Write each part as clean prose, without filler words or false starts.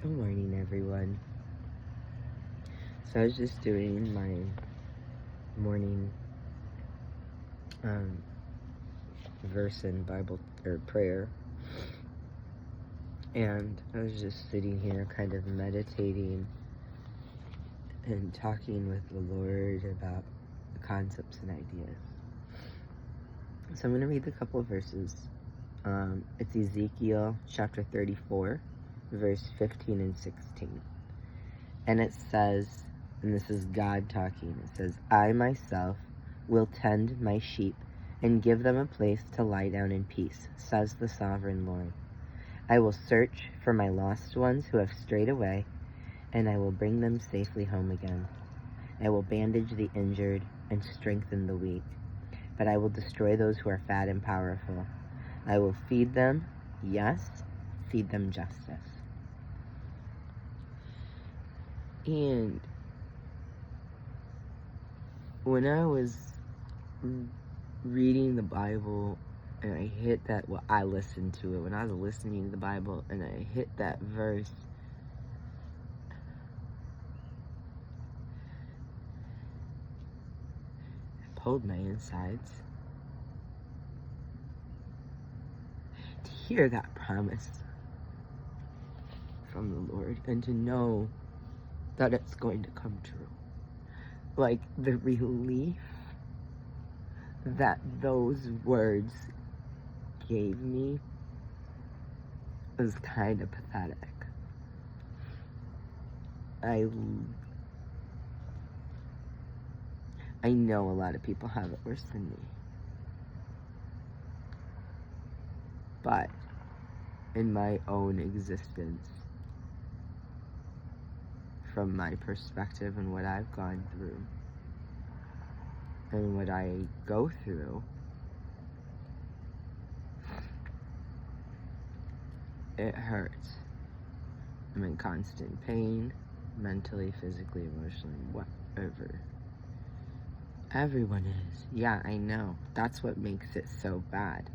Good morning, everyone. So I was just doing my morning um, verse in Bible or prayer, and I was just sitting here, kind of meditating and talking with the Lord about the concepts and ideas. So I'm going to read a couple of verses. It's Ezekiel chapter 34, verse 15 and 16. And it says, and this is God talking, it says, I myself will tend my sheep and give them a place to lie down in peace, says the sovereign Lord. I will search for my lost ones who have strayed away, and I will bring them safely home again. I will bandage the injured and strengthen the weak, but I will destroy those who are fat and powerful. I will feed them, yes, feed them justice. And when I was reading the Bible and I hit that, well, I listened to it when I was listening to the Bible and I hit that verse, it pulled my insides to hear that promise from the Lord and to know that it's going to come true. Like the relief that those words gave me was kind of pathetic. I know a lot of people have it worse than me. But in my own existence, from my perspective and what I've gone through and what I go through, it hurts. I'm in constant pain, mentally, physically, emotionally, whatever. Everyone is. Yeah, I know. That's what makes it so bad,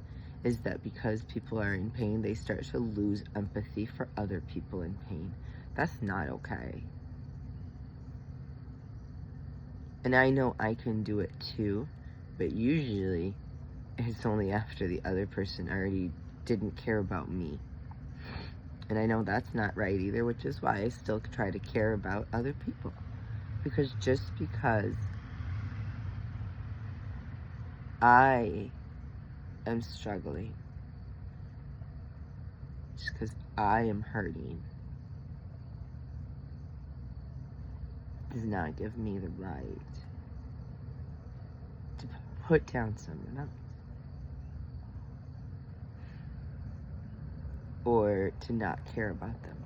is that because people are in pain, they start to lose empathy for other people in pain. That's not okay. And I know I can do it too, but usually it's only after the other person already didn't care about me. And I know that's not right either, which is why I still try to care about other people. Because just because I am struggling, just because I am hurting, does not give me the right to put down someone else. Or to not care about them.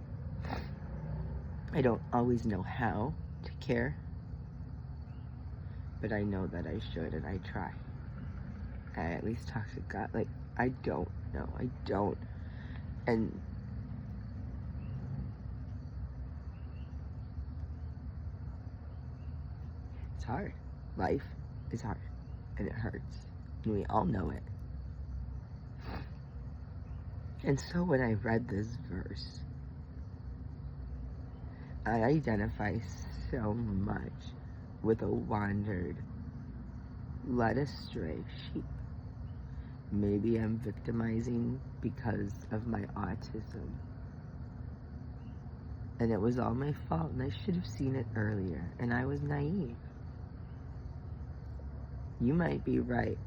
I don't always know how to care, but I know that I should, and I try. I at least talk to God. Like, I don't know. I don't. And it's hard. Life is hard, and it hurts. And we all know it. And so when I read this verse, I identify so much with a wandered, led astray sheep. Maybe I'm victimizing because of my autism. And it was all my fault, and I should have seen it earlier, and I was naive. You might be right,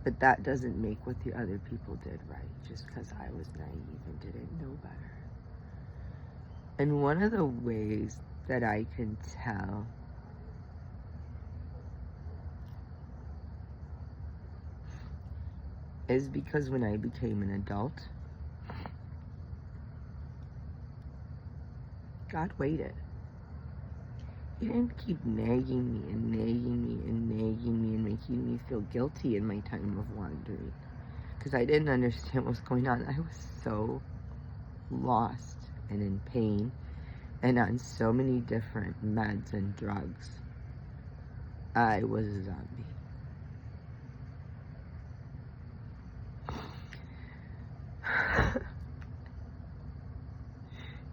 but that doesn't make what the other people did right, just because I was naive and didn't know better. And one of the ways that I can tell is because when I became an adult, God waited. He didn't keep nagging me and nagging me and nagging me and making me feel guilty in my time of wandering. Because I didn't understand what was going on. I was so lost and in pain and on so many different meds and drugs. I was a zombie.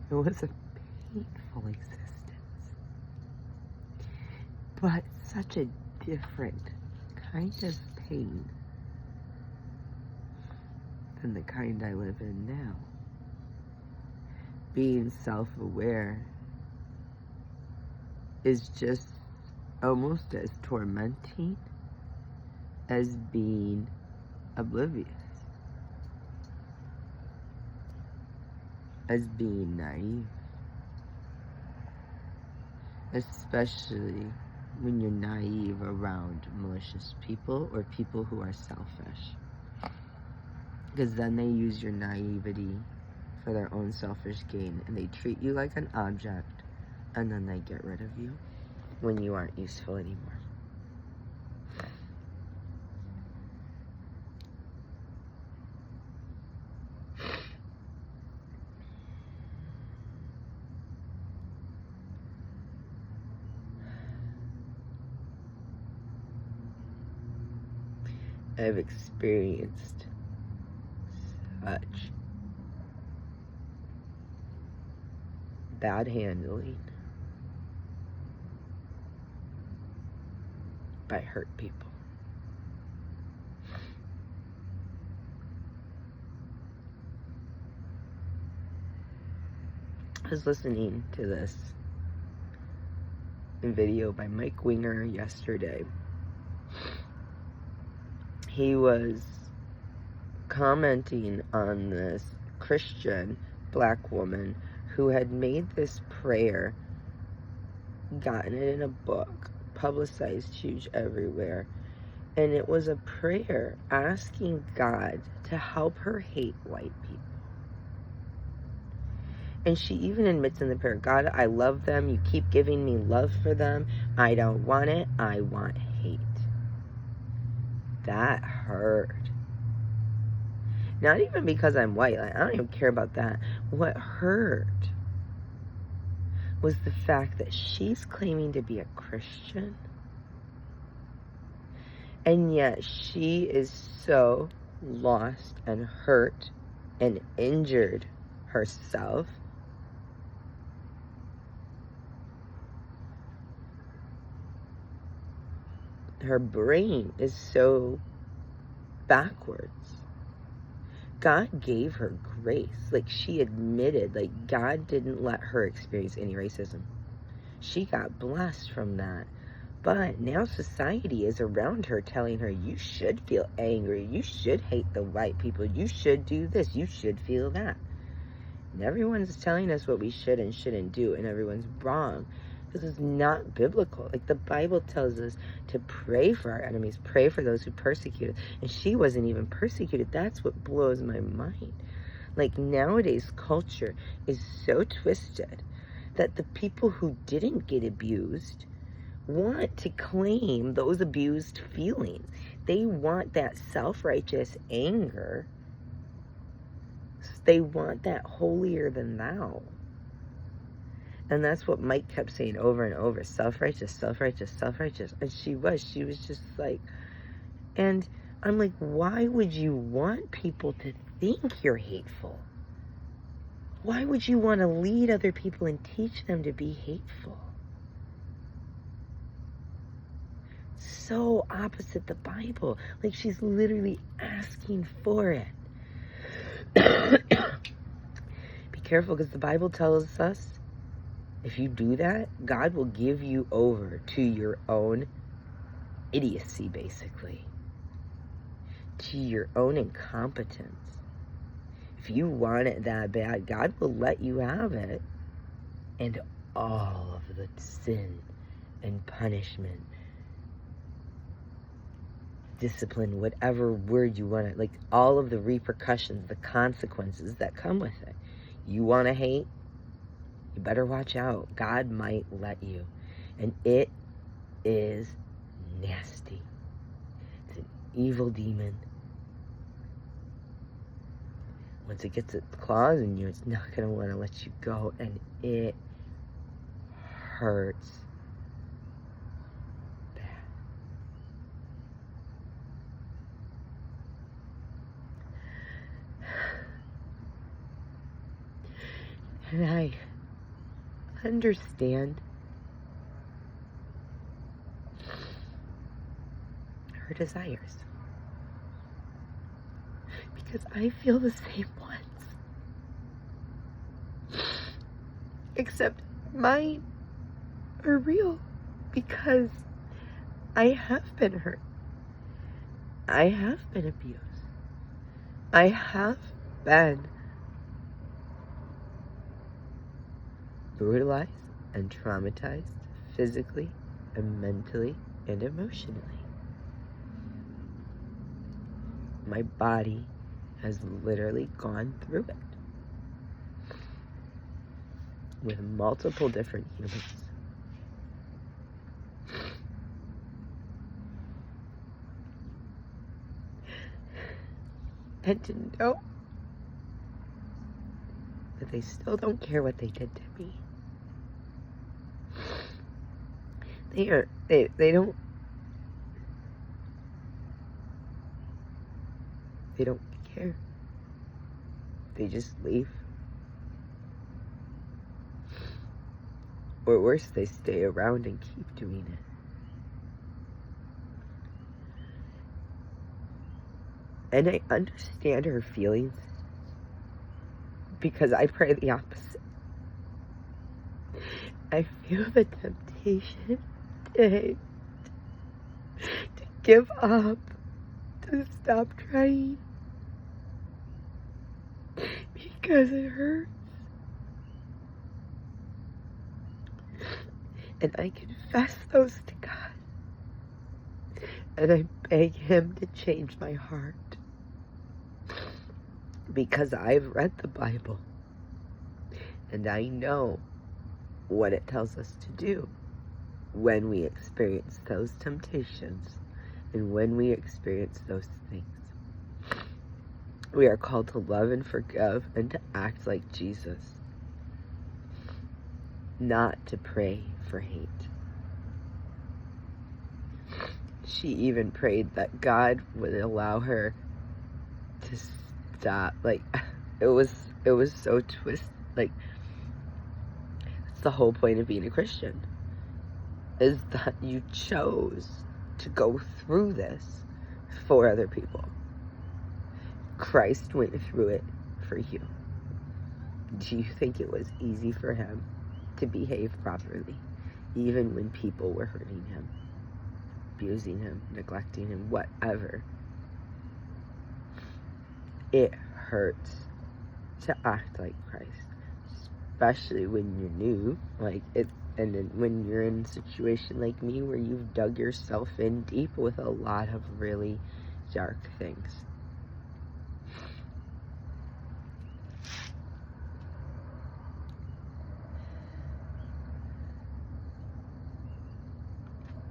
It was a painful existence, but such a different kind of pain than the kind I live in now. Being self-aware is just almost as tormenting as being oblivious, as being naive, especially when you're naive around malicious people or people who are selfish, because then they use your naivety for their own selfish gain, and they treat you like an object, and then they get rid of you when you aren't useful anymore. I've experienced such bad handling by hurt people. I was listening to this video by Mike Winger yesterday. He was commenting on this Christian black woman who had made this prayer, gotten it in a book, publicized huge everywhere, and it was a prayer asking God to help her hate white people. And she even admits in the prayer, God, I love them. You keep giving me love for them. I don't want it. I want hate. That hurt. Not even because I'm white. Like, I don't even care about that. What hurt was the fact that she's claiming to be a Christian, and yet she is so lost and hurt and injured herself her brain is so backwards. God gave her grace. Like, she admitted, like, God didn't let her experience any racism. She got blessed from that. But now society is around her telling her, you should feel angry. You should hate the white people. You should do this. You should feel that. And everyone's telling us what we should and shouldn't do, and everyone's wrong. This is not biblical. Like, the Bible tells us to pray for our enemies, pray for those who persecute us. And she wasn't even persecuted. That's what blows my mind. Like, nowadays culture is so twisted that the people who didn't get abused want to claim those abused feelings. They want that self-righteous anger. They want that holier than thou. And that's what Mike kept saying over and over. Self-righteous, self-righteous, self-righteous. And she was just like, and I'm like, why would you want people to think you're hateful? Why would you want to lead other people and teach them to be hateful? So opposite the Bible. Like, she's literally asking for it. Be careful, because the Bible tells us if you do that, God will give you over to your own idiocy, basically. To your own incompetence. If you want it that bad, God will let you have it. And all of the sin and punishment, discipline, whatever word you want to, like, all of the repercussions, the consequences that come with it. You want to hate? You better watch out. God might let you. And it is nasty. It's an evil demon. Once it gets its claws in you, it's not going to want to let you go. And it hurts bad. And I understand her desires. Because I feel the same ones. Except mine are real. Because I have been hurt. I have been abused. I have been brutalized and traumatized physically and mentally and emotionally. My body has literally gone through it with multiple different humans. And to know that they still don't care what they did to me. They don't care. They just leave. Or worse, they stay around and keep doing it. And I understand her feelings because I pray the opposite. I feel the temptation to give up, to stop trying because it hurts. And I confess those to God. And I beg Him to change my heart. Because I've read the Bible. And I know what it tells us to do when we experience those temptations and when we experience those things. We are called to love and forgive and to act like Jesus, not to pray for hate. She even prayed that God would allow her to stop. Like, it was so twisted. Like, it's the whole point of being a Christian, is that you chose to go through this for other people. Christ went through it for you. Do you think it was easy for him to behave properly, even when people were hurting him, abusing him, neglecting him, whatever? It hurts to act like Christ, especially when you're new, like it, and then when you're in a situation like me where you've dug yourself in deep with a lot of really dark things.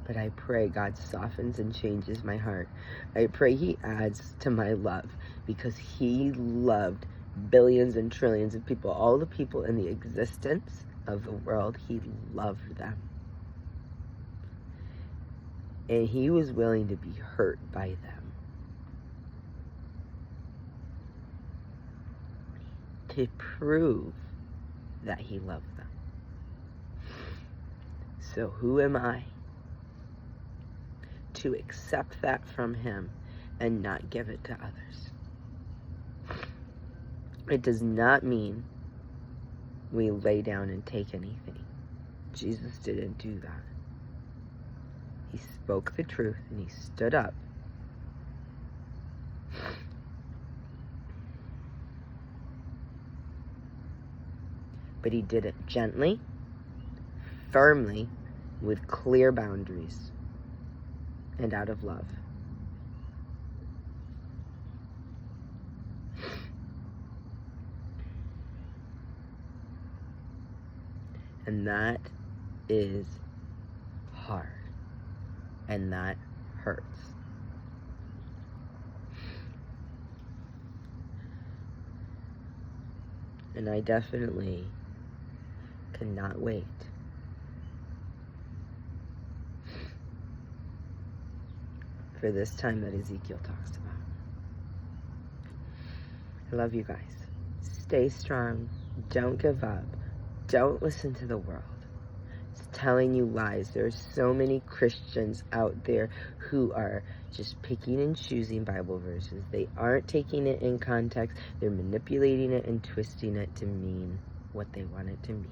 But I pray God softens and changes my heart. I pray He adds to my love, because He loved billions and trillions of people, all the people in the existence of the world. He loved them. And He was willing to be hurt by them to prove that He loved them. So who am I to accept that from Him and not give it to others? It does not mean we lay down and take anything. Jesus didn't do that. He spoke the truth and He stood up. But He did it gently, firmly, with clear boundaries, and out of love. And that is hard. And that hurts. And I definitely cannot wait for this time that Ezekiel talks about. I love you guys. Stay strong. Don't give up. Don't listen to the world. It's telling you lies. There are so many Christians out there who are just picking and choosing Bible verses. They aren't taking it in context. They're manipulating it and twisting it to mean what they want it to mean.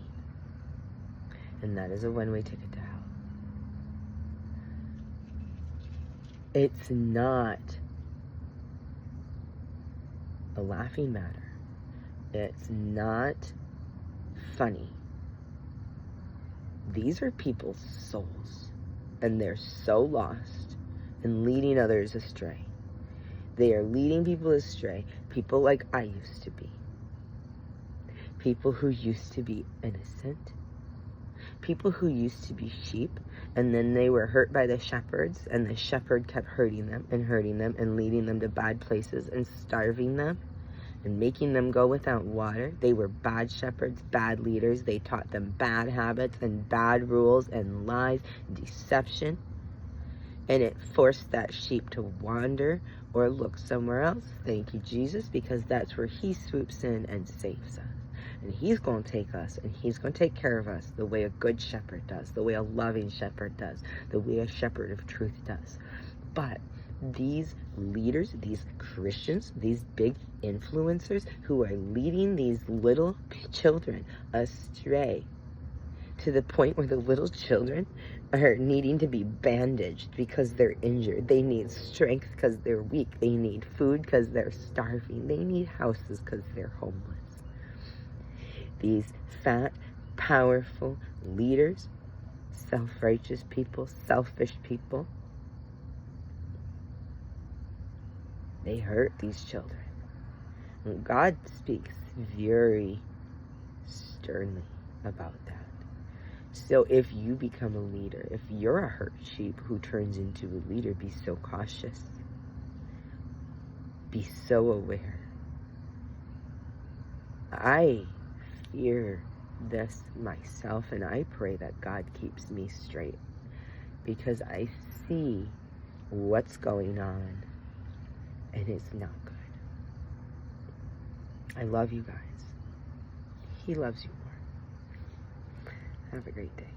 And that is a one-way ticket to hell. It's not a laughing matter. It's not funny. These are people's souls, and they're so lost and leading others astray. They are leading people astray, people like I used to be. People who used to be innocent. People who used to be sheep, and then they were hurt by the shepherds, and the shepherd kept hurting them and leading them to bad places and starving them and making them go without water. They were bad shepherds, bad leaders. They taught them bad habits and bad rules and lies, deception. And it forced that sheep to wander or look somewhere else. Thank you, Jesus, because that's where he swoops in and saves us. And he's going to take us, and he's going to take care of us the way a good shepherd does, the way a loving shepherd does, the way a shepherd of truth does. But these leaders, these Christians, these big influencers who are leading these little children astray to the point where the little children are needing to be bandaged because they're injured. They need strength because they're weak. They need food because they're starving. They need houses because they're homeless. These fat, powerful leaders, self-righteous people, selfish people, they hurt these children. And God speaks very sternly about that. So if you become a leader, if you're a hurt sheep who turns into a leader, be so cautious. Be so aware. I fear this myself, and I pray that God keeps me straight, because I see what's going on, and it's not good. I love you guys. He loves you more. Have a great day.